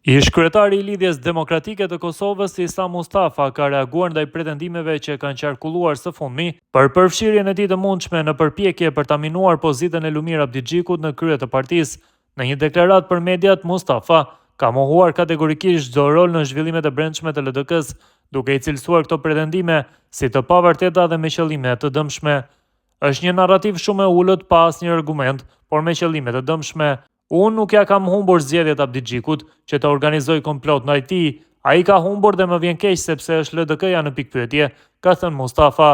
Ish kryetari i Lidhjes Demokratike të Kosovës, Isa Mustafa, ka reaguar ndaj pretendimeve që kanë qarkulluar së fundmi për përfshirjen e tij të mundshme në përpjekje për ta minuar pozitën e Lumir Abdixhikut në krye të partisë. Në një deklaratë për mediat, Mustafa ka mohuar kategorikisht çdo rol në zhvillimet e brendshme të LDK-s, duke i cilësuar këto pretendime si të pavërteta dhe me qëllime të dëmshme. Është një narrativ shumë e ulët pa asnjë argument, por me qëllime të dëmshme. Unë nuk ja kam humbur zgjedhjet Abdixhikut që të organizoj komplot ndaj tij. Ai ka humbur dhe më vjen keq sepse është LDK-ja në pikpyetje, ka thënë Mustafa.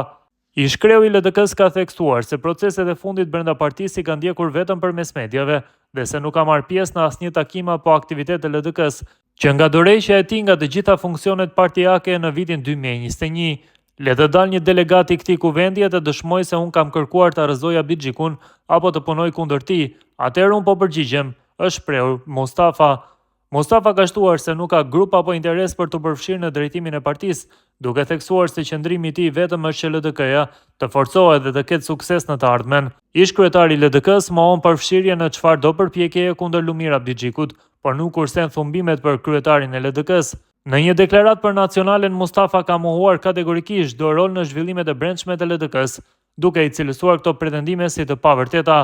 Ish kreu i LDK-s ka theksuar se proceset e fundit brenda partisë i kanë ndjekur vetëm përmes mediave dhe se nuk ka marrë pjesë në asnjë takim apo aktivitet të LDK-s, që nga dorëheqja e tij nga të gjitha funksionet partijake në vitin 2021. Le të dalë një delegat i këtij kuvendi e të dëshmoj se unë kam kërkuar të arrëzoj Abdixhikun apo të punoj kundër tij, atëherë unë po përgjigjem, është shprehur Mustafa. Mustafa ka shtuar se nuk ka grup apo interes për të përfshirë në drejtimin e partisë, duke theksuar se qëndrimi i tij vetëm është që LDK-ja të forcohet dhe të ketë sukses në të ardhmen. Ish kryetari i LDK-s mohon përfshirje në çfarëdo përpjekjeje kundër Lumir Abdixhikut, por nuk kursen thumbimet për kryetarin e LDK-s. Në një deklaratë për Nacionalen, Mustafa ka mohuar kategorikisht çdo rol në zhvillimet e brendshme të LDK-s, duke i cilësuar këto pretendime si të pavërteta,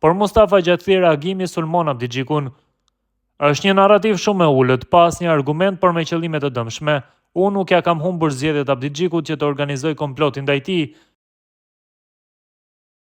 por Mustafa gjatë këtij reagimi sulmon Abdixhikun. Është një narrativ shumë e ulët, pa asnjë argument, por me qëllime të dëmshme. Unë nuk ja kam humbur zgjedhjet Abdixhikut që të organizoj komplotin ndaj tij.